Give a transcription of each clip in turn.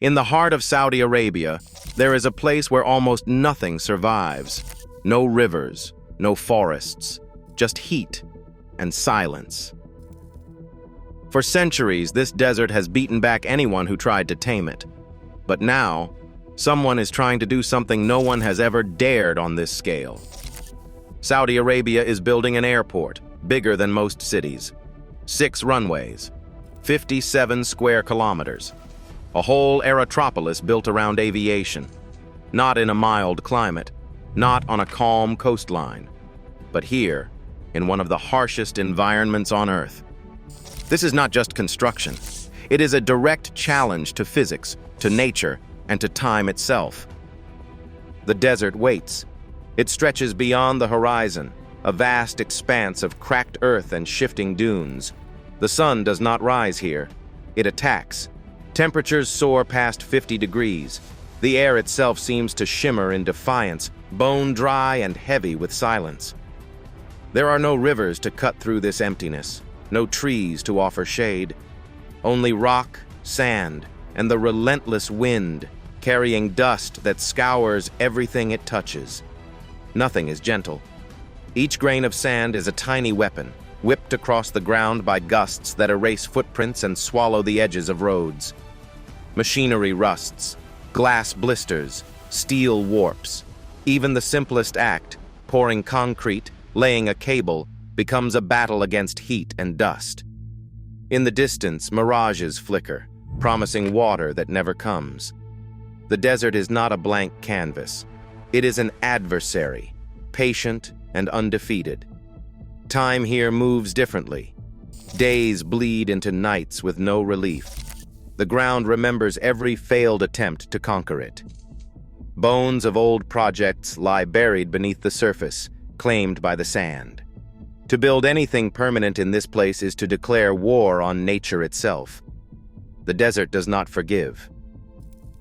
In the heart of Saudi Arabia, there is a place where almost nothing survives. No rivers, no forests, just heat and silence. For centuries, this desert has beaten back anyone who tried to tame it. But now, someone is trying to do something no one has ever dared on this scale. Saudi Arabia is building an airport, bigger than most cities. 6 runways, 57 square kilometers. A whole aerotropolis built around aviation. Not in a mild climate, not on a calm coastline, but here, in one of the harshest environments on Earth. This is not just construction. It is a direct challenge to physics, to nature, and to time itself. The desert waits. It stretches beyond the horizon, a vast expanse of cracked earth and shifting dunes. The sun does not rise here. It attacks. Temperatures soar past 50 degrees. The air itself seems to shimmer in defiance, bone dry and heavy with silence. There are no rivers to cut through this emptiness, no trees to offer shade. Only rock, sand, and the relentless wind, carrying dust that scours everything it touches. Nothing is gentle. Each grain of sand is a tiny weapon, whipped across the ground by gusts that erase footprints and swallow the edges of roads. Machinery rusts, glass blisters, steel warps. Even the simplest act, pouring concrete, laying a cable, becomes a battle against heat and dust. In the distance, mirages flicker, promising water that never comes. The desert is not a blank canvas. It is an adversary, patient and undefeated. Time here moves differently. Days bleed into nights with no relief. The ground remembers every failed attempt to conquer it. Bones of old projects lie buried beneath the surface, claimed by the sand. To build anything permanent in this place is to declare war on nature itself. The desert does not forgive.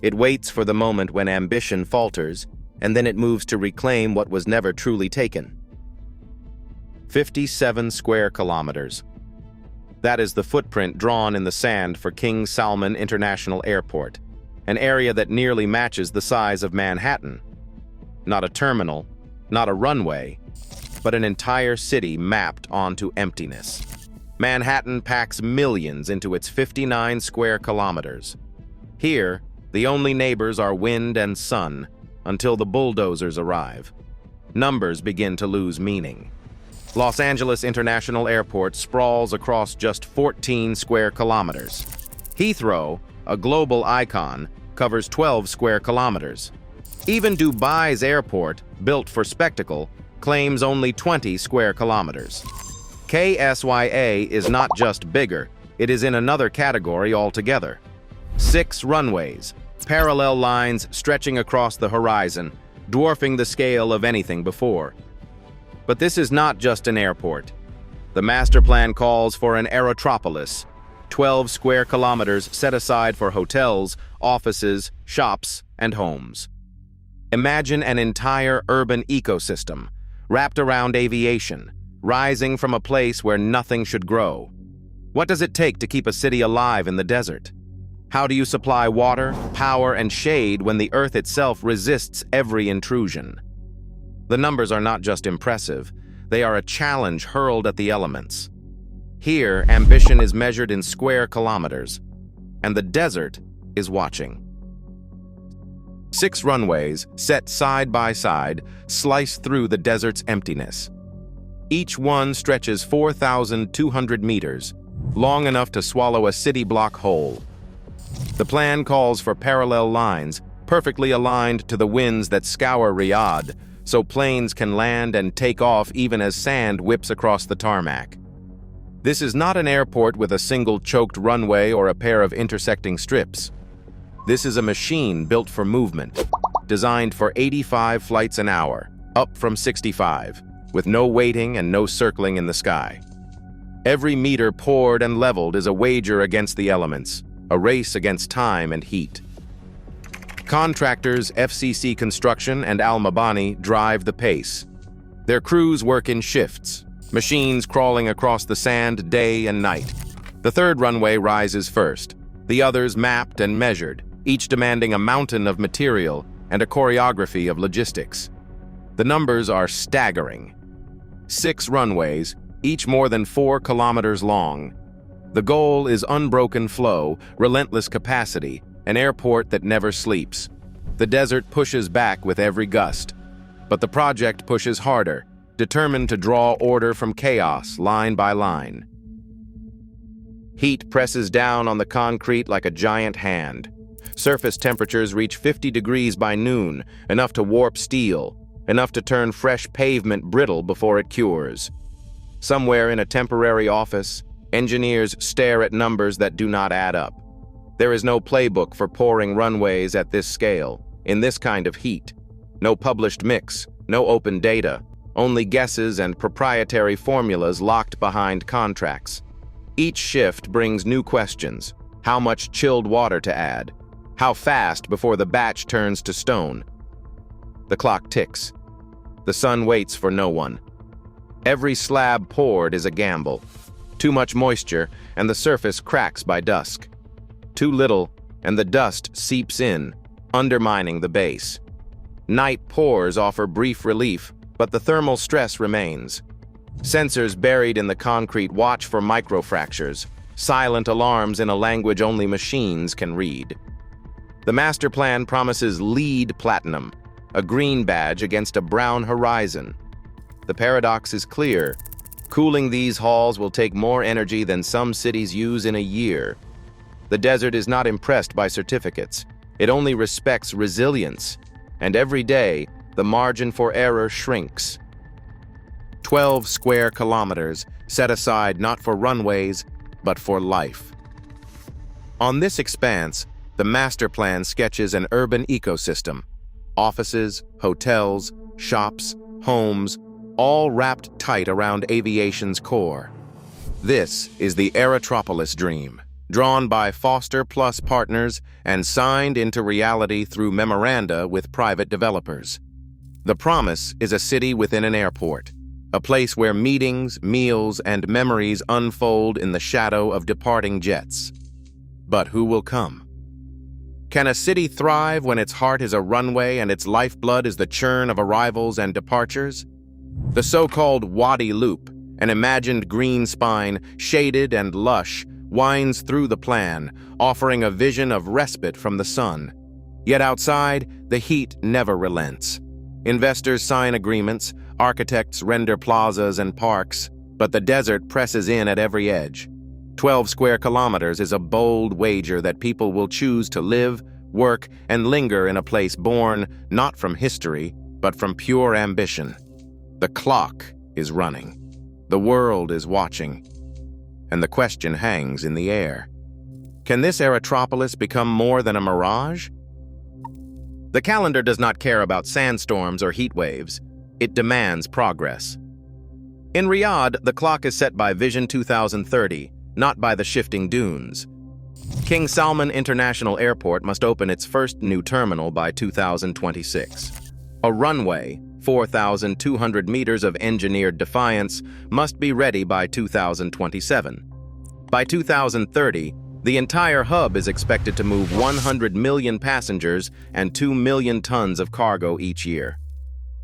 It waits for the moment when ambition falters, and then it moves to reclaim what was never truly taken. 57 square kilometers. That is the footprint drawn in the sand for King Salman International Airport, an area that nearly matches the size of Manhattan. Not a terminal, not a runway, but an entire city mapped onto emptiness. Manhattan packs millions into its 59 square kilometers. Here, the only neighbors are wind and sun, until the bulldozers arrive. Numbers begin to lose meaning. Los Angeles International Airport sprawls across just 14 square kilometers. Heathrow, a global icon, covers 12 square kilometers. Even Dubai's airport, built for spectacle, claims only 20 square kilometers. KSYA is not just bigger, it is in another category altogether. 6 runways, parallel lines stretching across the horizon, dwarfing the scale of anything before. But this is not just an airport. The master plan calls for an aerotropolis, 12 square kilometers set aside for hotels, offices, shops, and homes. Imagine an entire urban ecosystem, wrapped around aviation, rising from a place where nothing should grow. What does it take to keep a city alive in the desert? How do you supply water, power, and shade when the earth itself resists every intrusion? The numbers are not just impressive, they are a challenge hurled at the elements. Here, ambition is measured in square kilometers, and the desert is watching. 6 runways, set side by side, slice through the desert's emptiness. Each one stretches 4,200 meters, long enough to swallow a city block whole. The plan calls for parallel lines, perfectly aligned to the winds that scour Riyadh, so planes can land and take off even as sand whips across the tarmac. This is not an airport with a single choked runway or a pair of intersecting strips. This is a machine built for movement, designed for 85 flights an hour, up from 65, with no waiting and no circling in the sky. Every meter poured and leveled is a wager against the elements, a race against time and heat. Contractors FCC Construction and Al Mabani drive the pace. Their crews work in shifts, machines crawling across the sand day and night. The third runway rises first, the others mapped and measured, each demanding a mountain of material and a choreography of logistics. The numbers are staggering. 6 runways, each more than 4 kilometers long. The goal is unbroken flow, relentless capacity, an airport that never sleeps. The desert pushes back with every gust, but the project pushes harder, determined to draw order from chaos line by line. Heat presses down on the concrete like a giant hand. Surface temperatures reach 50 degrees by noon, enough to warp steel, enough to turn fresh pavement brittle before it cures. Somewhere in a temporary office, engineers stare at numbers that do not add up. There is no playbook for pouring runways at this scale, in this kind of heat. No published mix, no open data, only guesses and proprietary formulas locked behind contracts. Each shift brings new questions. How much chilled water to add? How fast before the batch turns to stone? The clock ticks. The sun waits for no one. Every slab poured is a gamble. Too much moisture, and the surface cracks by dusk. Too little, and the dust seeps in, undermining the base. Night pours offer brief relief, but the thermal stress remains. Sensors buried in the concrete watch for microfractures, silent alarms in a language only machines can read. The master plan promises LEED Platinum, a green badge against a brown horizon. The paradox is clear. Cooling these halls will take more energy than some cities use in a year. The desert is not impressed by certificates. It only respects resilience, and every day, the margin for error shrinks. 12 square kilometers set aside not for runways, but for life. On this expanse, the master plan sketches an urban ecosystem. Offices, hotels, shops, homes, all wrapped tight around aviation's core. This is the Aerotropolis dream, drawn by Foster Plus partners and signed into reality through memoranda with private developers. The promise is a city within an airport, a place where meetings, meals, and memories unfold in the shadow of departing jets. But who will come? Can a city thrive when its heart is a runway and its lifeblood is the churn of arrivals and departures? The so-called Wadi Loop, an imagined green spine, shaded and lush, winds through the plan, offering a vision of respite from the sun. Yet outside, the heat never relents. Investors sign agreements, architects render plazas and parks, but the desert presses in at every edge. 12 square kilometers is a bold wager that people will choose to live, work, and linger in a place born not from history, but from pure ambition. The clock is running. The world is watching. And the question hangs in the air. Can this Aerotropolis become more than a mirage? The calendar does not care about sandstorms or heat waves. It demands progress. In Riyadh, the clock is set by Vision 2030, not by the shifting dunes. King Salman International Airport must open its first new terminal by 2026. A runway, 4,200 meters of engineered defiance, must be ready by 2027. By 2030, the entire hub is expected to move 100 million passengers and 2 million tons of cargo each year.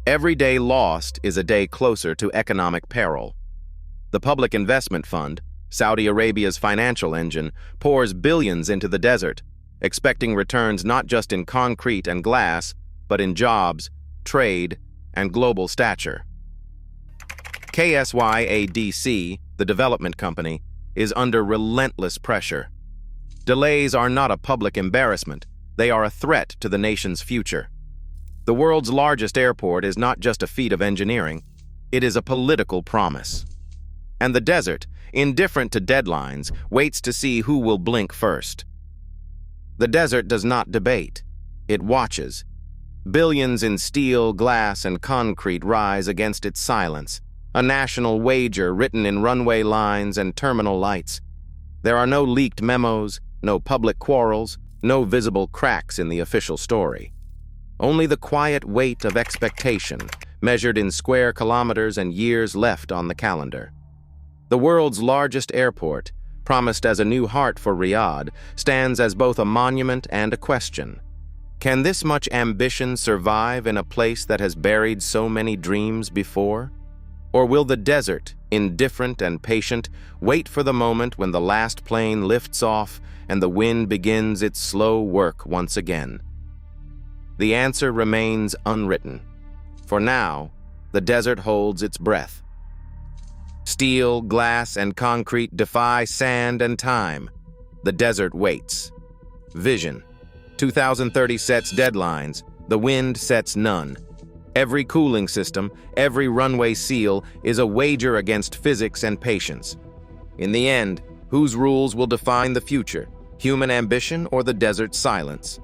Every day lost is a day closer to economic peril. The Public Investment Fund, Saudi Arabia's financial engine, pours billions into the desert, expecting returns not just in concrete and glass, but in jobs, trade, and global stature. KSYADC, the development company, is under relentless pressure. Delays are not a public embarrassment, they are a threat to the nation's future. The world's largest airport is not just a feat of engineering, it is a political promise. And the desert, indifferent to deadlines, waits to see who will blink first. The desert does not debate, it watches. Billions in steel, glass, and concrete rise against its silence, a national wager written in runway lines and terminal lights. There are no leaked memos, no public quarrels, no visible cracks in the official story. Only the quiet weight of expectation, measured in square kilometers and years left on the calendar. The world's largest airport, promised as a new heart for Riyadh, stands as both a monument and a question. Can this much ambition survive in a place that has buried so many dreams before? Or will the desert, indifferent and patient, wait for the moment when the last plane lifts off and the wind begins its slow work once again? The answer remains unwritten. For now, the desert holds its breath. Steel, glass, and concrete defy sand and time. The desert waits. Vision. 2030 sets deadlines. The wind sets none. Every cooling system, every runway seal is a wager against physics and patience. In the end, whose rules will define the future? Human ambition or the desert's silence?